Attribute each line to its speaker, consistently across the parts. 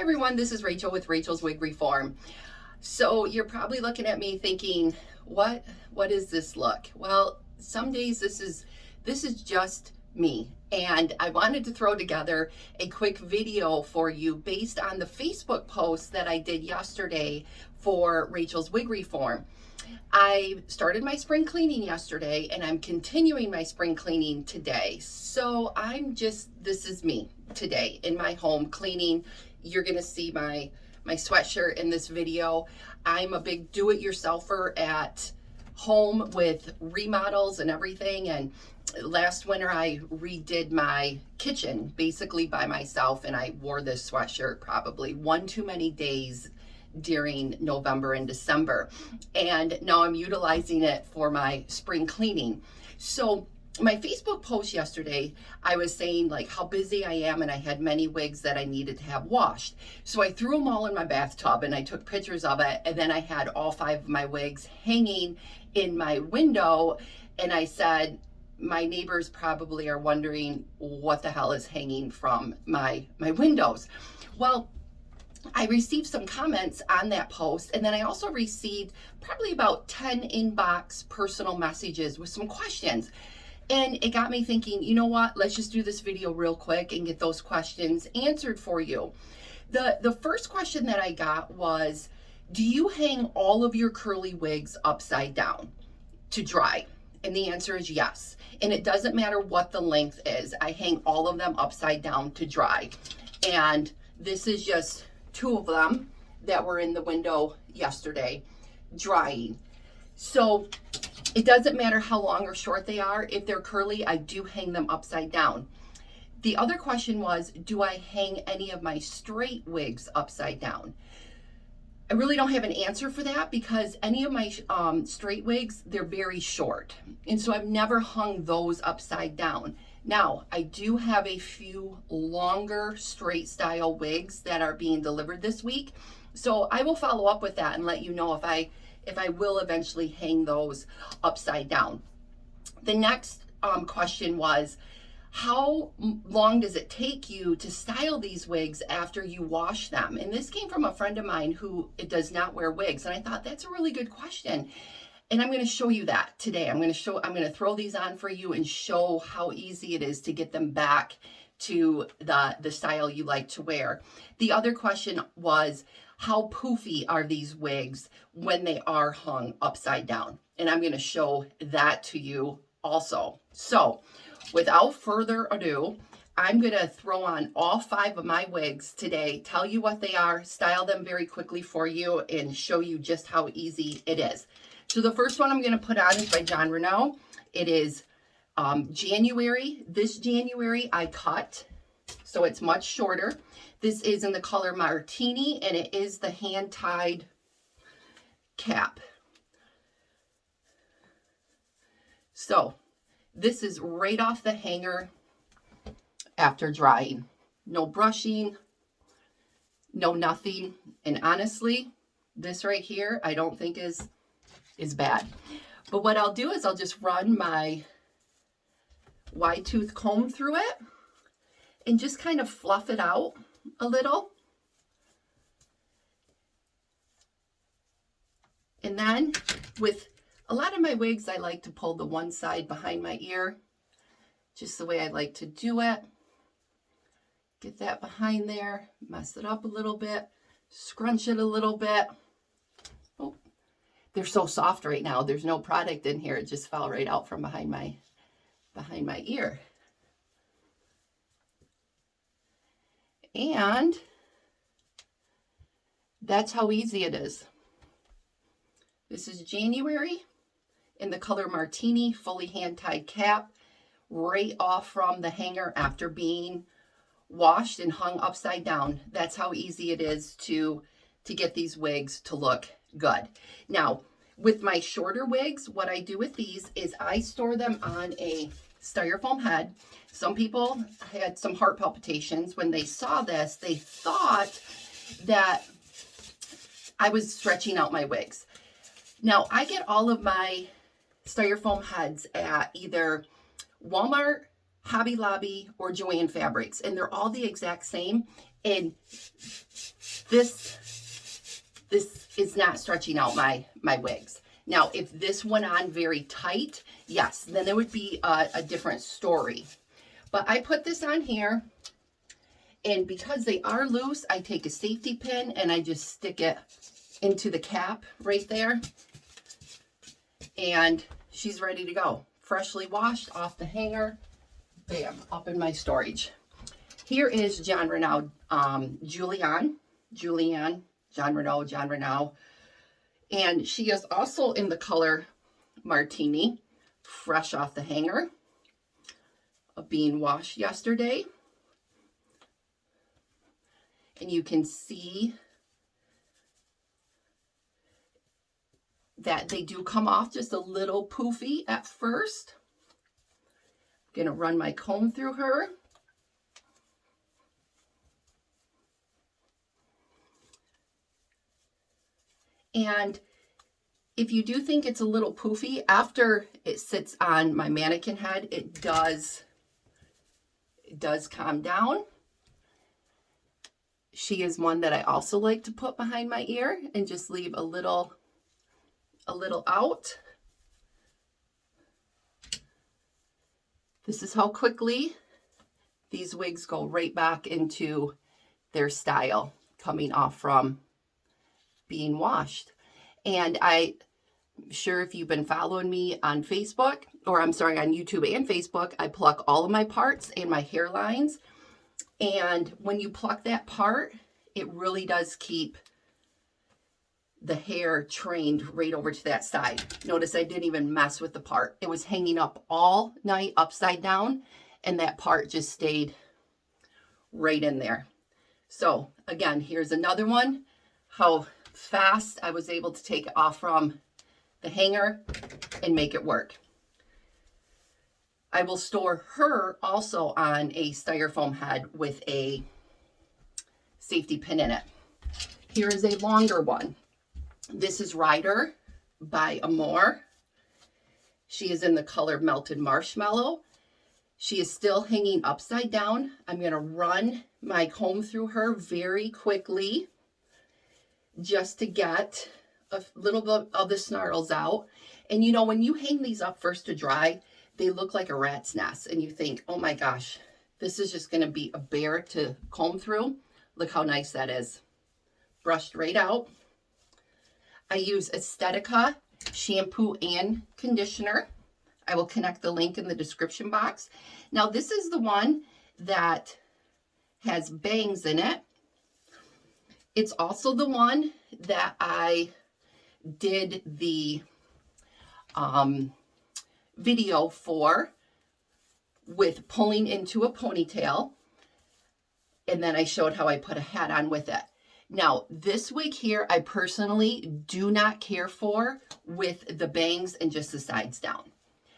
Speaker 1: everyone, this is Rachel with Rachel's Wig Reform. So you're probably looking at me thinking, what is this look? Well, some days this is just me, and I wanted to throw together a quick video for you based on the Facebook post that I did yesterday for Rachel's Wig Reform. I started my spring cleaning yesterday and I'm continuing my spring cleaning today. So this is me today in my home cleaning. You're gonna see my sweatshirt in this video. I'm a big do-it-yourselfer at home with remodels and everything. And last winter I redid my kitchen basically by myself, and I wore this sweatshirt probably one too many days during November and December, and now I'm utilizing it for my spring cleaning. So my Facebook post yesterday, I was saying like how busy I am and I had many wigs that I needed to have washed. So I threw them all in my bathtub and I took pictures of it, and then I had all 5 of my wigs hanging in my window, and I said, my neighbors probably are wondering what the hell is hanging from my windows. Well, I received some comments on that post, and then I also received probably about 10 inbox personal messages with some questions. And it got me thinking, you know what, let's just do this video real quick and get those questions answered for you. The first question that I got was, do you hang all of your curly wigs upside down to dry? And the answer is yes. And it doesn't matter what the length is. I hang all of them upside down to dry. And this is just 2 of them that were in the window yesterday drying. So it doesn't matter how long or short they are. If they're curly, I do hang them upside down. The other question was, do I hang any of my straight wigs upside down? I really don't have an answer for that because any of my straight wigs, they're very short. And so I've never hung those upside down. Now, I do have a few longer straight style wigs that are being delivered this week. So I will follow up with that and let you know if I will eventually hang those upside down. The next question was, how long does it take you to style these wigs after you wash them? And this came from a friend of mine who does not wear wigs. And I thought that's a really good question. And I'm going to show you that today. I'm going to throw these on for you and show how easy it is to get them back to the style you like to wear. The other question was, how poofy are these wigs when they are hung upside down? And I'm going to show that to you also. So without further ado, I'm going to throw on all 5 of my wigs today, tell you what they are, style them very quickly for you, and show you just how easy it is. So the first one I'm going to put on is by Jon Renau. It is January. This January I cut, so it's much shorter. This is in the color Martini, and it is the hand-tied cap. So this is right off the hanger after drying. No brushing, no nothing. And honestly, this right here, I don't think is bad. But what I'll do is I'll just run my wide tooth comb through it and just kind of fluff it out a little. And then with a lot of my wigs, I like to pull the one side behind my ear, just the way I like to do it. Get that behind there, mess it up a little bit, scrunch it a little bit. Oh, they're so soft right now. There's no product in here. It just fell right out from behind my ear. And that's how easy it is. This is January in the color Martini, fully hand-tied cap, right off from the hanger after being washed and hung upside down. That's how easy it is to get these wigs to look good. Now, with my shorter wigs, what I do with these is I store them on a styrofoam head. Some people had some heart palpitations when they saw this. They thought that I was stretching out my wigs. Now, I get all of my styrofoam heads at either Walmart, Hobby Lobby, or Joann Fabrics, and they're all the exact same. And this is not stretching out my wigs. Now, if this went on very tight, yes, then it would be a different story. But I put this on here, and because they are loose, I take a safety pin and I just stick it into the cap right there. And she's ready to go. Freshly washed off the hanger. Bam, up in my storage. Here is Jon Renau, Julianne, Jon Renau. And she is also in the color martini, fresh off the hanger, being washed yesterday. And you can see that they do come off just a little poofy at first. I'm going to run my comb through her. And if you do think it's a little poofy, after it sits on my mannequin head, it does calm down. She is one that I also like to put behind my ear and just leave a little out. This is how quickly these wigs go right back into their style, coming off from being washed. And I'm sure if you've been following me on Facebook, or I'm sorry, on YouTube and Facebook, I pluck all of my parts and my hairlines. And when you pluck that part, it really does keep the hair trained right over to that side. Notice I didn't even mess with the part. It was hanging up all night upside down, and that part just stayed right in there. So again, here's another one, how fast I was able to take it off from the hanger and make it work. I will store her also on a styrofoam head with a safety pin in it. Here is a longer one. This is Ryder by Amore. She is in the color Melted Marshmallow. She is still hanging upside down. I'm going to run my comb through her very quickly just to get a little bit of the snarls out. And you know, when you hang these up first to dry, they look like a rat's nest. And you think, oh my gosh, this is just going to be a bear to comb through. Look how nice that is. Brushed right out. I use Estetica shampoo and conditioner. I will connect the link in the description box. Now, this is the one that has bangs in it. It's also the one that I did the video for, with pulling into a ponytail. And then I showed how I put a hat on with it. Now, this wig here, I personally do not care for with the bangs and just the sides down.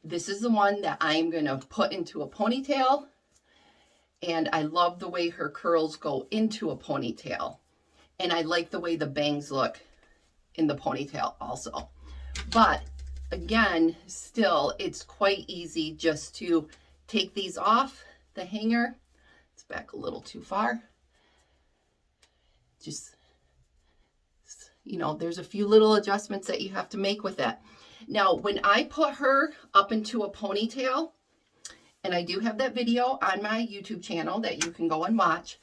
Speaker 1: This is the one that I'm going to put into a ponytail. And I love the way her curls go into a ponytail. And I like the way the bangs look in the ponytail also. But again, still, it's quite easy just to take these off the hanger. It's back a little too far. Just, you know, there's a few little adjustments that you have to make with it. Now, when I put her up into a ponytail, and I do have that video on my YouTube channel that you can go and watch,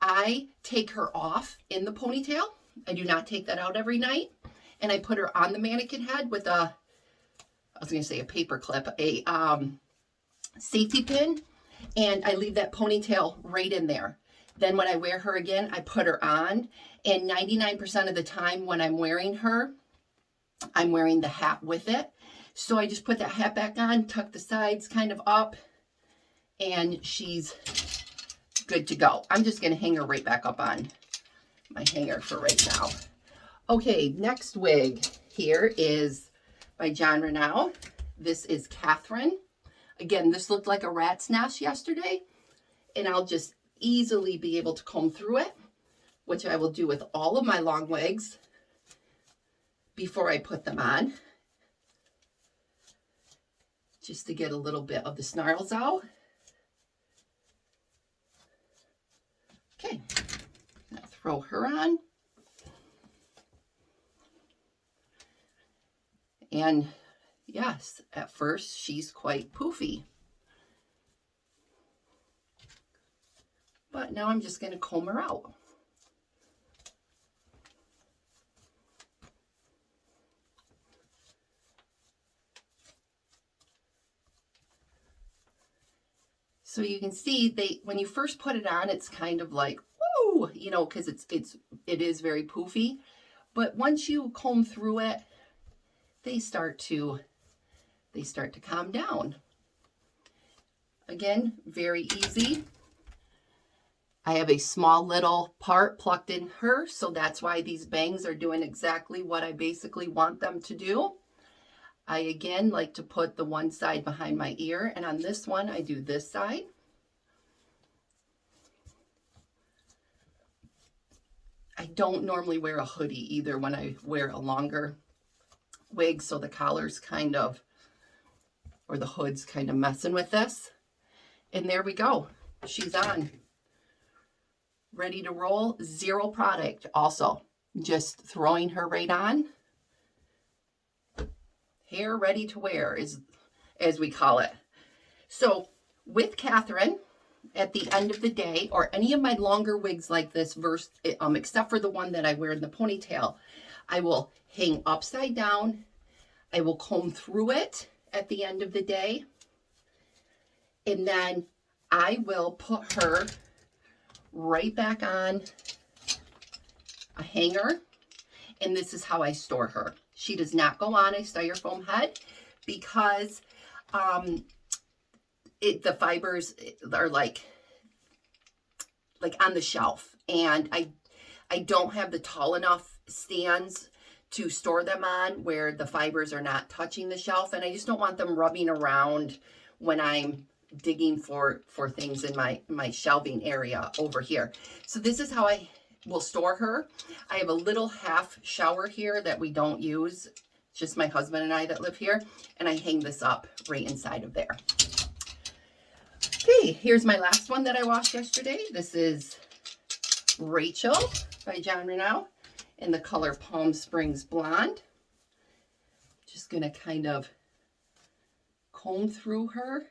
Speaker 1: I take her off in the ponytail. I do not take that out every night. And I put her on the mannequin head with a, I was going to say a paper clip, a safety pin. And I leave that ponytail right in there. Then when I wear her again, I put her on. And 99% of the time when I'm wearing her, I'm wearing the hat with it. So I just put that hat back on, tuck the sides kind of up, and she's good to go. I'm just going to hang her right back up on my hanger for right now. Okay, next wig here is by Jon Renau. This is Katherine. Again, this looked like a rat's nest yesterday, and I'll just easily be able to comb through it, which I will do with all of my long wigs before I put them on, just to get a little bit of the snarls out. Okay, now throw her on. And yes, at first she's quite poofy. But now I'm just going to comb her out. So you can see when you first put it on, it's kind of like, woo, you know, because it is very poofy. But once you comb through it, they start to calm down. Again, very easy. I have a small little part plucked in her, so that's why these bangs are doing exactly what I basically want them to do. I, again, like to put the one side behind my ear, and on this one, I do this side. I don't normally wear a hoodie either when I wear a longer wig, so the collar's kind of, or the hood's kind of messing with this. And there we go. She's on. Ready to roll. Zero product also. Just throwing her right on. Hair ready to wear, is as we call it. So with Katherine, at the end of the day, or any of my longer wigs like this, except for the one that I wear in the ponytail, I will hang upside down. I will comb through it at the end of the day. And then I will put her right back on a hanger. And this is how I store her. She does not go on a styrofoam head because the fibers are like on the shelf, and I don't have the tall enough stands to store them on where the fibers are not touching the shelf, and I just don't want them rubbing around when I'm digging for things in my shelving area over here. So this is how I will store her. I have a little half shower here that we don't use, just my husband and I that live here, and I hang this up right inside of there. Okay, here's my last one that I washed yesterday. This is Rachel by Jon Renau in the color Palm Springs Blonde. Just going to kind of comb through her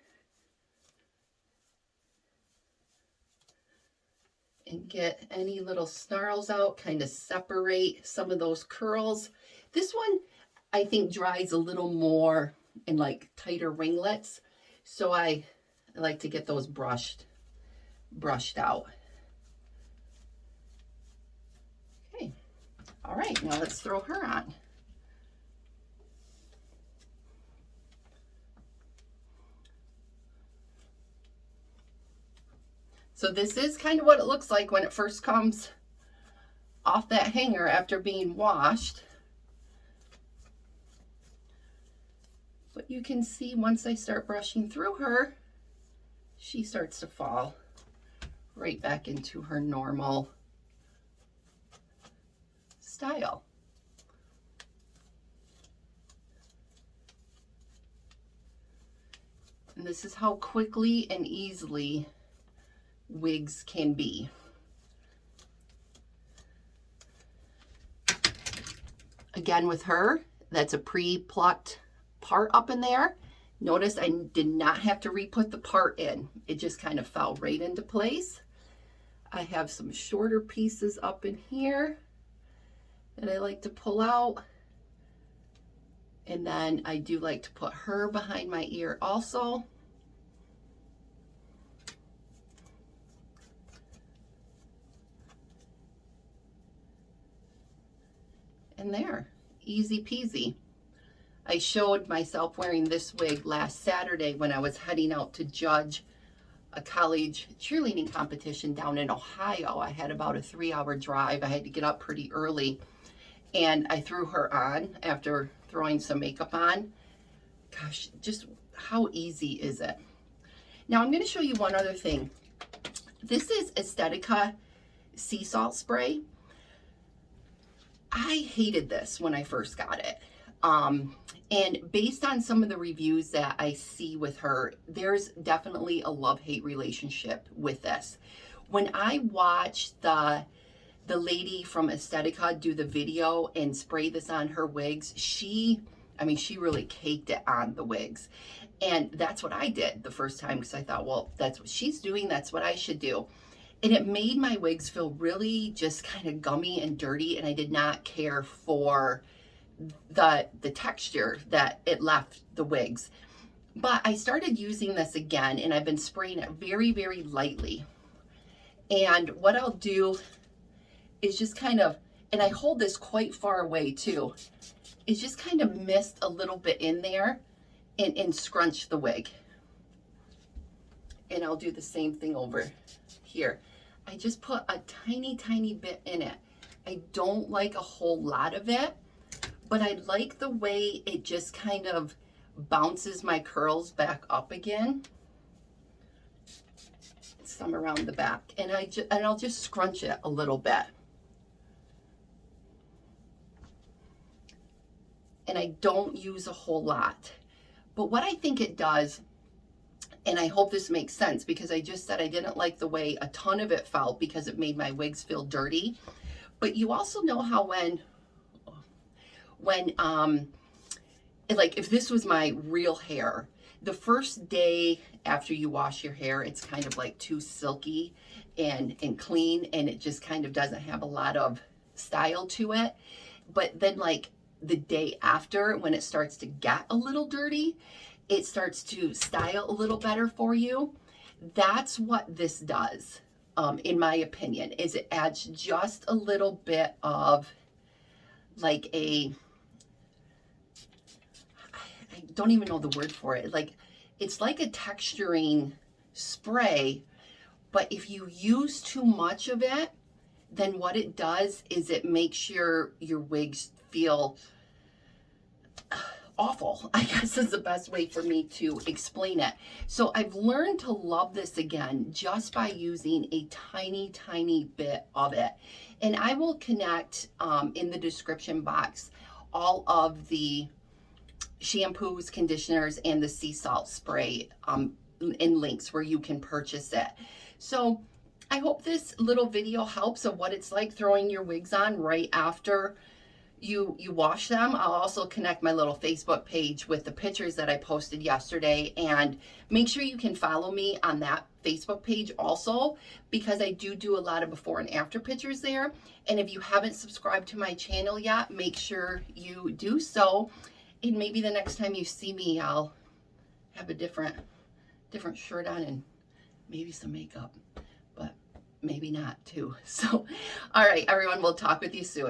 Speaker 1: and get any little snarls out, kind of separate some of those curls. This one, I think, dries a little more in like tighter ringlets. So I like to get those brushed out. Okay. All right, now let's throw her on. So this is kind of what it looks like when it first comes off that hanger after being washed. But you can see once I start brushing through her, she starts to fall right back into her normal style. And this is how quickly and easily wigs can be. Again, with her, that's a pre-plucked part up in there. Notice I did not have to re-put the part in. It just kind of fell right into place. I have some shorter pieces up in here that I like to pull out. And then I do like to put her behind my ear also. And there, easy peasy. I showed myself wearing this wig last Saturday when I was heading out to judge a college cheerleading competition down in Ohio. I had about a 3-hour drive. I had to get up pretty early, and I threw her on after throwing some makeup on. Gosh, just how easy is it? Now I'm going to show you one other thing. This is Estetica sea salt spray. I hated this when I first got it. And based on some of the reviews that I see with her, there's definitely a love-hate relationship with this. When I watch the the lady from Estetica do the video and spray this on her wigs, she really caked it on the wigs. And that's what I did the first time, because I thought, well, that's what she's doing, that's what I should do. And it made my wigs feel really just kind of gummy and dirty, and I did not care for the texture that it left the wigs. But I started using this again, and I've been spraying it very, very lightly. And what I'll do is just kind of, and I hold this quite far away too, is just kind of mist a little bit in there and scrunch the wig. And I'll do the same thing over here. I just put a tiny, tiny bit in it. I don't like a whole lot of it, but I like the way it just kind of bounces my curls back up again. Some around the back, and I'll just scrunch it a little bit. And I don't use a whole lot. But what I think it does, and I hope this makes sense, because I just said I didn't like the way a ton of it felt because it made my wigs feel dirty. But you also know how when like if this was my real hair, the first day after you wash your hair, it's kind of like too silky and clean, and it just kind of doesn't have a lot of style to it. But then like the day after, when it starts to get a little dirty, it starts to style a little better for you. That's what this does, in my opinion, is it adds just a little bit of like I don't even know the word for it. Like, it's like a texturing spray, but if you use too much of it, then what it does is it makes your wigs feel awful, I guess is the best way for me to explain it. So I've learned to love this again just by using a tiny, tiny bit of it. And I will connect in the description box all of the shampoos, conditioners, and the sea salt spray in links where you can purchase it. So I hope this little video helps of what it's like throwing your wigs on right after you wash them. I'll also connect my little Facebook page with the pictures that I posted yesterday, and make sure you can follow me on that Facebook page also, because I do a lot of before and after pictures there. And if you haven't subscribed to my channel yet, make sure you do so. And maybe the next time you see me, I'll have a different shirt on and maybe some makeup, but maybe not too. So, all right, everyone, we'll talk with you soon.